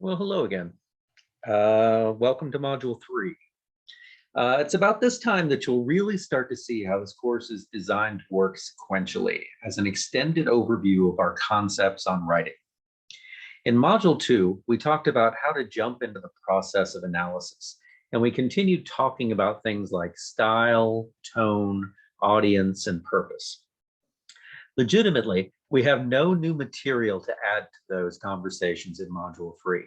Well, hello again. Welcome to Module 3. It's about this time that you'll really start to see how this course is designed to work sequentially as an extended overview of our concepts on writing. In Module 2, we talked about how to jump into the process of analysis, and we continued talking about things like style, tone, audience, and purpose. Legitimately, we have no new material to add to those conversations in Module 3.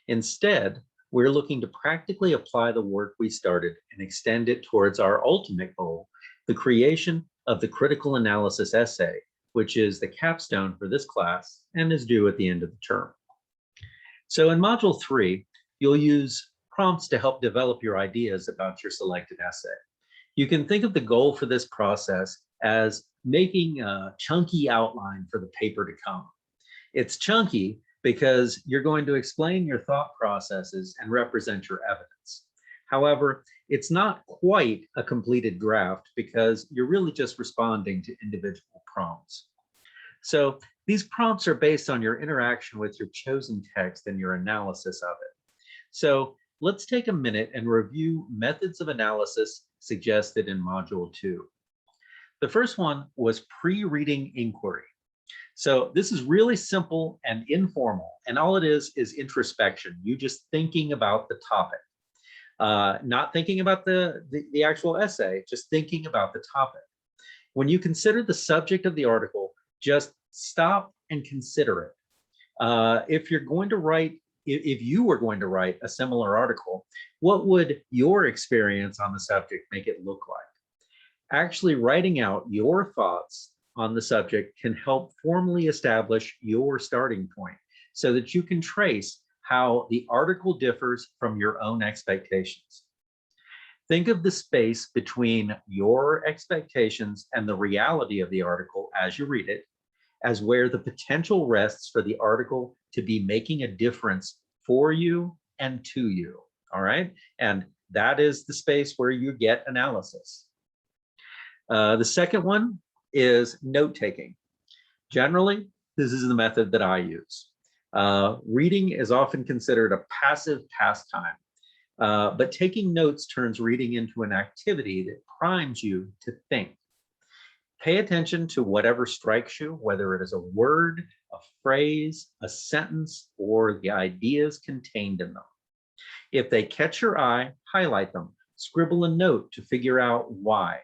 Instead, we're looking to practically apply the work we started and extend it towards our ultimate goal, the creation of the critical analysis essay, which is the capstone for this class and is due at the end of the term. So in Module 3, you'll use prompts to help develop your ideas about your selected essay. You can think of the goal for this process as making a chunky outline for the paper to come. It's chunky because you're going to explain your thought processes and represent your evidence. However, it's not quite a completed draft because you're really just responding to individual prompts. So these prompts are based on your interaction with your chosen text and your analysis of it. So let's take a minute and review methods of analysis suggested in Module 2. The first one was pre-reading inquiry. So this is really simple and informal, and all it is introspection. You just thinking about the topic, not thinking about the actual essay, just thinking about the topic. When you consider the subject of the article, just stop and consider it. If you were going to write a similar article, what would your experience on the subject make it look like? Actually writing out your thoughts on the subject can help formally establish your starting point so that you can trace how the article differs from your own expectations. Think of the space between your expectations and the reality of the article as you read it as where the potential rests for the article to be making a difference for you and to you, all right? And that is the space where you get analysis. The second one is note-taking. Generally, this is the method that I use. Reading is often considered a passive pastime, but taking notes turns reading into an activity that primes you to think. Pay attention to whatever strikes you, whether it is a word, a phrase, a sentence, or the ideas contained in them. If they catch your eye, highlight them. Scribble a note to figure out why.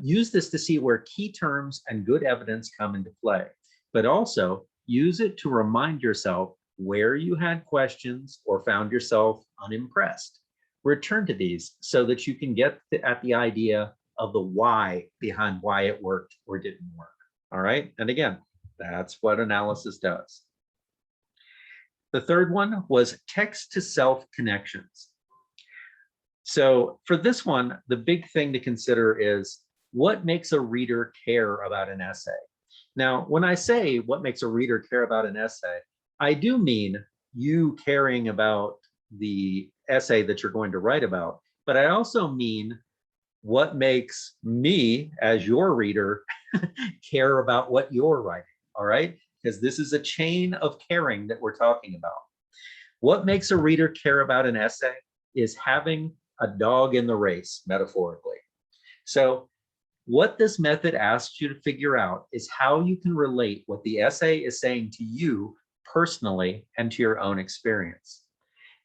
Use this to see where key terms and good evidence come into play, but also use it to remind yourself where you had questions or found yourself unimpressed. Return to these so that you can get at the idea of the why behind why it worked or didn't work. All right. And again, that's what analysis does. The third one was text to self connections. So for this one, the big thing to consider is what makes a reader care about an essay. Now, when I say what makes a reader care about an essay, I do mean you caring about the essay that you're going to write about, but I also mean what makes me as your reader care about what you're writing, all right? Because this is a chain of caring that we're talking about. What makes a reader care about an essay is having a dog in the race, metaphorically. So what this method asks you to figure out is how you can relate what the essay is saying to you personally and to your own experience.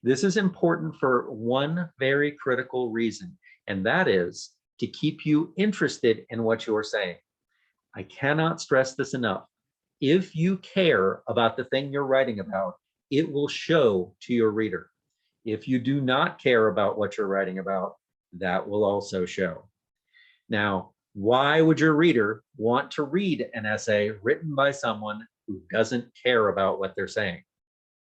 This is important for one very critical reason, and that is to keep you interested in what you're saying. I cannot stress this enough. If you care about the thing you're writing about, it will show to your reader. If you do not care about what you're writing about, that will also show. Now, why would your reader want to read an essay written by someone who doesn't care about what they're saying?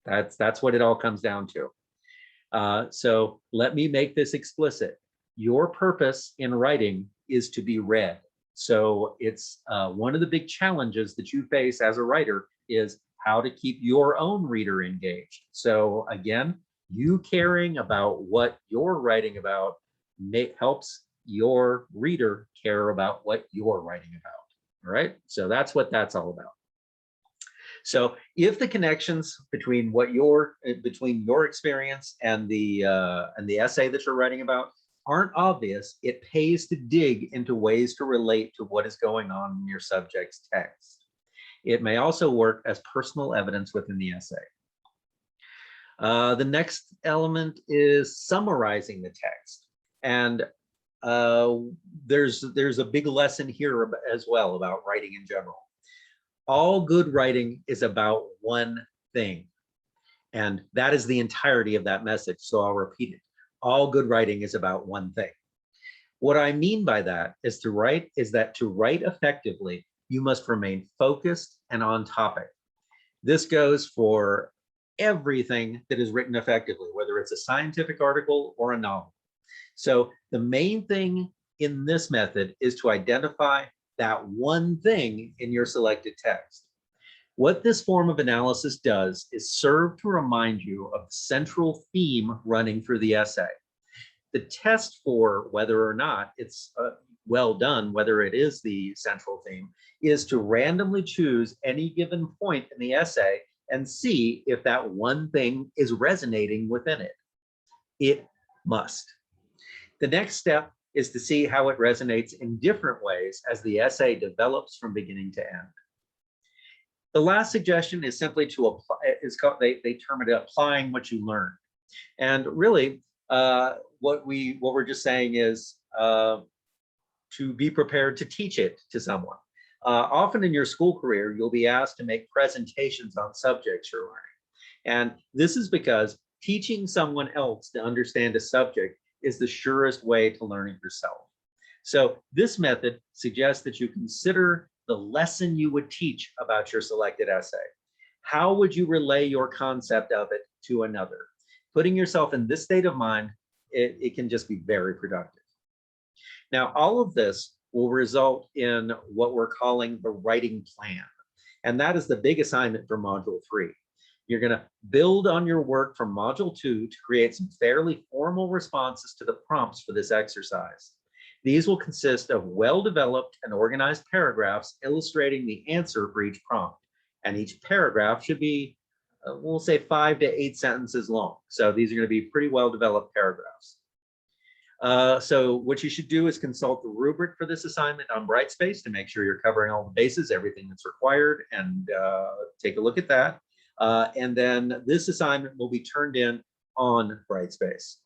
That's what it all comes down to. So let me make this explicit. Your purpose in writing is to be read. So it's one of the big challenges that you face as a writer is how to keep your own reader engaged. So again, you caring about what you're writing about helps your reader care about what you're writing about. All right, so that's what that's all about. So if the connections between between your experience and the essay that you're writing about aren't obvious, it pays to dig into ways to relate to what is going on in your subject's text. It may also work as personal evidence within the essay. The next element is summarizing the text. And there's a big lesson here as well about writing in general. All good writing is about one thing. And that is the entirety of that message. So I'll repeat it. All good writing is about one thing. What I mean by that is to write effectively, you must remain focused and on topic. This goes for everything that is written effectively, whether it's a scientific article or a novel. So the main thing in this method is to identify that one thing in your selected text. What this form of analysis does is serve to remind you of the central theme running through the essay. The test for whether or not it's well done, whether it is the central theme, is to randomly choose any given point in the essay and see if that one thing is resonating within it. It must. The next step is to see how it resonates in different ways as the essay develops from beginning to end. The last suggestion is simply to apply, they term it applying what you learned. And really, what we're just saying is to be prepared to teach it to someone. Often in your school career, you'll be asked to make presentations on subjects you're learning. And this is because teaching someone else to understand a subject is the surest way to learning yourself. So this method suggests that you consider the lesson you would teach about your selected essay. How would you relay your concept of it to another? Putting yourself in this state of mind, it can just be very productive. Now, all of this will result in what we're calling the writing plan. And that is the big assignment for Module 3. You're going to build on your work from Module 2 to create some fairly formal responses to the prompts for this exercise. These will consist of well-developed and organized paragraphs illustrating the answer for each prompt. And each paragraph should be, we'll say 5 to 8 sentences long. So these are going to be pretty well-developed paragraphs. So what you should do is consult the rubric for this assignment on Brightspace to make sure you're covering all the bases, everything that's required, and take a look at that. And then this assignment will be turned in on Brightspace.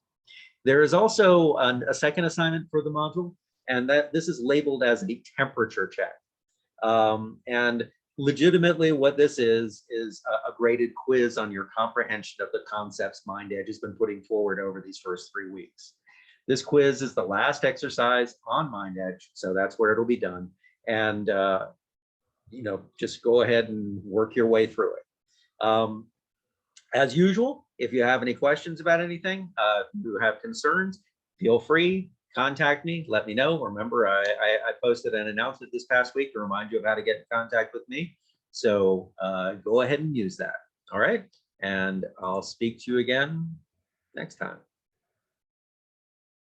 There is also a second assignment for the module, and this is labeled as a temperature check. And legitimately what this is a graded quiz on your comprehension of the concepts MindEdge has been putting forward over these first 3 weeks. This quiz is the last exercise on MindEdge, so that's where it'll be done. And just go ahead and work your way through it. As usual, if you have any questions about anything, if you have concerns, feel free, contact me, let me know. Remember, I posted an announcement this past week to remind you of how to get in contact with me. So go ahead and use that. All right. And I'll speak to you again next time.